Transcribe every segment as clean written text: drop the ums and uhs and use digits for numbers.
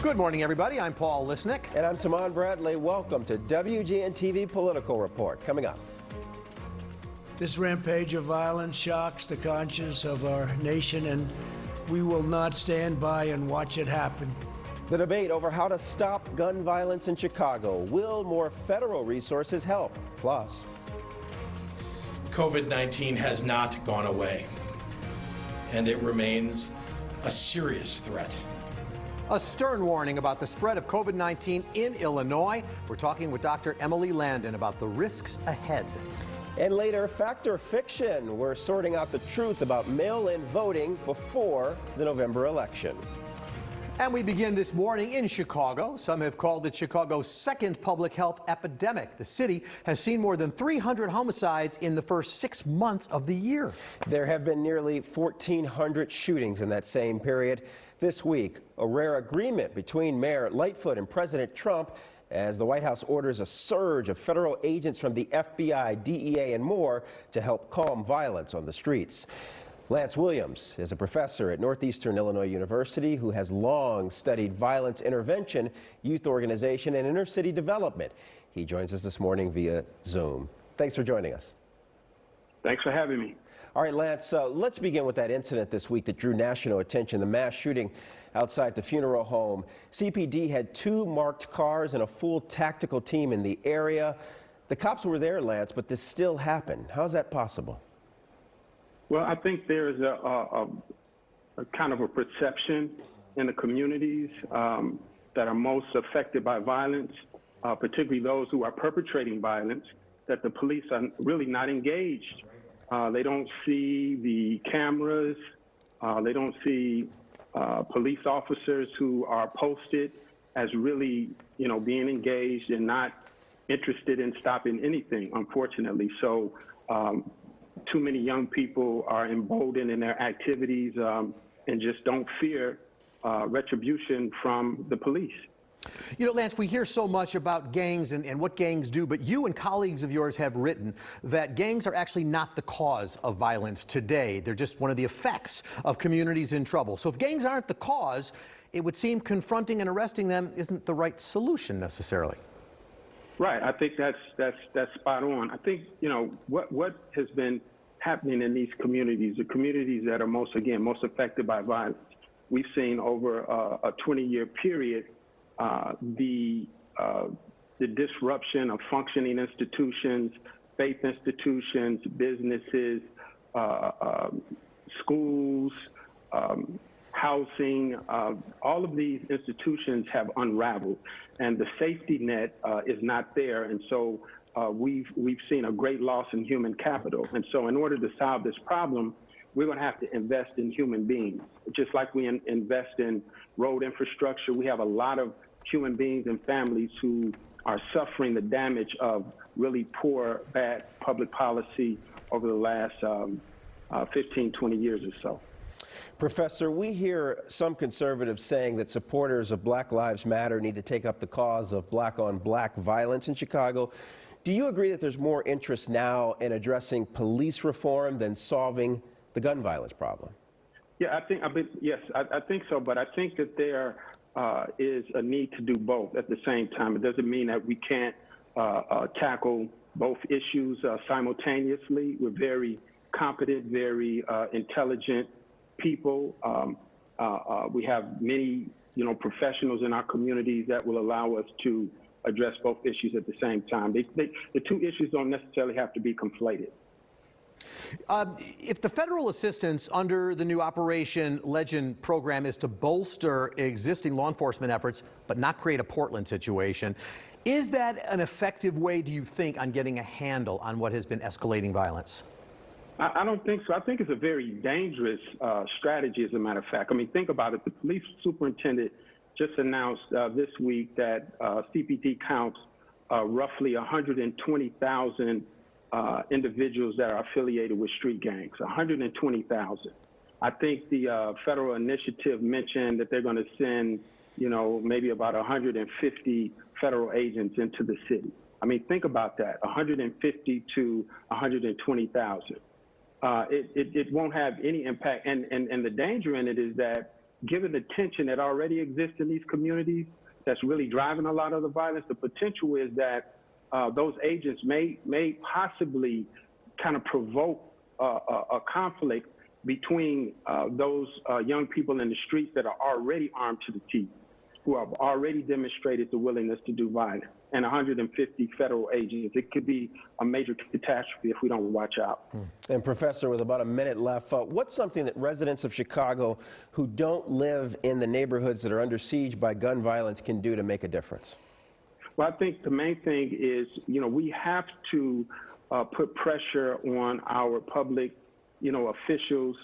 Good morning, everybody. I'm Paul Lisnick. And I'm Taman Bradley. Welcome to WGN-TV Political Report. Coming up. This rampage of violence shocks the conscience of our nation, and we will not stand by and watch it happen. The debate over how to stop gun violence in Chicago. Will more federal resources help? Plus, COVID-19 has not gone away, and it remains a serious threat. A stern warning about the spread of COVID-19 in Illinois. We're talking with Dr. Emily Landon about the risks ahead. And later, fact or fiction. We're sorting out the truth about mail-in voting before the November election. And we begin this morning in Chicago. Some have called it Chicago's second public health epidemic. The city has seen more than 300 homicides in the first 6 months of the year. There have been nearly 1,400 shootings in that same period. This week, a rare agreement between Mayor Lightfoot and President Trump as the White House orders a surge of federal agents from the FBI, DEA, and more to help calm violence on the streets. Lance Williams is a professor at Northeastern Illinois University who has long studied violence intervention, youth organization, and inner city development. He joins us this morning via Zoom. Thanks for joining us. Thanks for having me. All right, Lance, let's begin with that incident this week that drew national attention, the mass shooting outside the funeral home. CPD had 2 marked cars and a full tactical team in the area. The cops were there, Lance, but this still happened. How is that possible? Well, I think there's a kind of a perception in the communities that are most affected by violence, particularly those who are perpetrating violence, that the police are really not engaged. They don't see the cameras. They don't see police officers who are posted as really, being engaged and not interested in stopping anything, unfortunately. So too many young people are emboldened in their activities and just don't fear retribution from the police. Lance, we hear so much about gangs and what gangs do, but you and colleagues of yours have written that gangs are actually not the cause of violence today. They're just one of the effects of communities in trouble. So if gangs aren't the cause, it would seem confronting and arresting them isn't the right solution necessarily. Right. I think that's spot on. I think, what has been happening in these communities, the communities that are most affected by violence, we've seen over a 20-year period the disruption of functioning institutions, faith institutions, businesses, schools, housing. All of these institutions have unraveled, and the safety net is not there. And so we've seen a great loss in human capital. And so in order to solve this problem, we're going to have to invest in human beings. Just like we invest in road infrastructure, we have a lot of human beings and families who are suffering the damage of really poor, bad public policy over the last 15, 20 years or so. Professor, we hear some conservatives saying that supporters of Black Lives Matter need to take up the cause of black-on-black violence in Chicago. Do you agree that there's more interest now in addressing police reform than solving the gun violence problem? Yeah, I think so, but I think that there is a need to do both at the same time. It doesn't mean that we can't tackle both issues simultaneously. We're very competent, very intelligent people. We have many, professionals in our communities that will allow us to address both issues at the same time. The two issues don't necessarily have to be conflated. If the federal assistance under the new Operation Legend program is to bolster existing law enforcement efforts but not create a Portland situation, is that an effective way, do you think, on getting a handle on what has been escalating violence? I don't think so. I think it's a very dangerous strategy, as a matter of fact. I mean, think about it. The police superintendent just announced this week that CPD counts roughly 120,000 individuals that are affiliated with street gangs, 120,000. I think the federal initiative mentioned that they're going to send, maybe about 150 federal agents into the city. I mean, think about that, 150 to 120,000. It won't have any impact. And the danger in it is that given the tension that already exists in these communities, that's really driving a lot of the violence, the potential is that those agents may possibly kind of provoke a conflict between those young people in the streets that are already armed to the teeth, who have already demonstrated the willingness to do violence, and 150 federal agents. It could be a major catastrophe if we don't watch out. And Professor, with about a minute left, what's something that residents of Chicago who don't live in the neighborhoods that are under siege by gun violence can do to make a difference? Well, I think the main thing is, we have to put pressure on our public, officials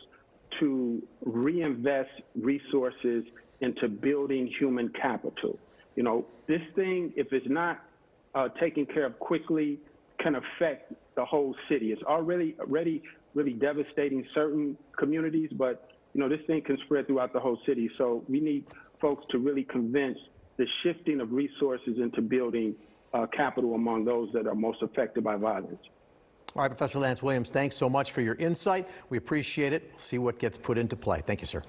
to reinvest resources into building human capital. This thing, if it's not taken care of quickly, can affect the whole city. It's already really devastating certain communities, but this thing can spread throughout the whole city. So we need folks to really convince the shifting of resources into building capital among those that are most affected by violence. All right, Professor Lance Williams, thanks so much for your insight. We appreciate it. We'll see what gets put into play. Thank you, sir.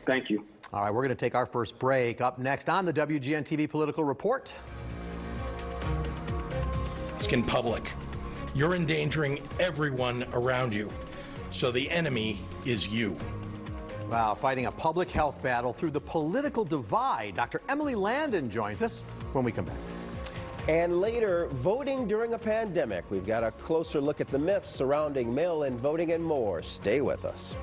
Thank you. All right, we're going to take our first break. Up next on the WGN-TV Political Report. In public, you're endangering everyone around you. So the enemy is you. Wow, fighting a public health battle through the political divide. Dr. Emily Landon joins us when we come back. And later, voting during a pandemic. We've got a closer look at the myths surrounding mail-in voting and more. Stay with us.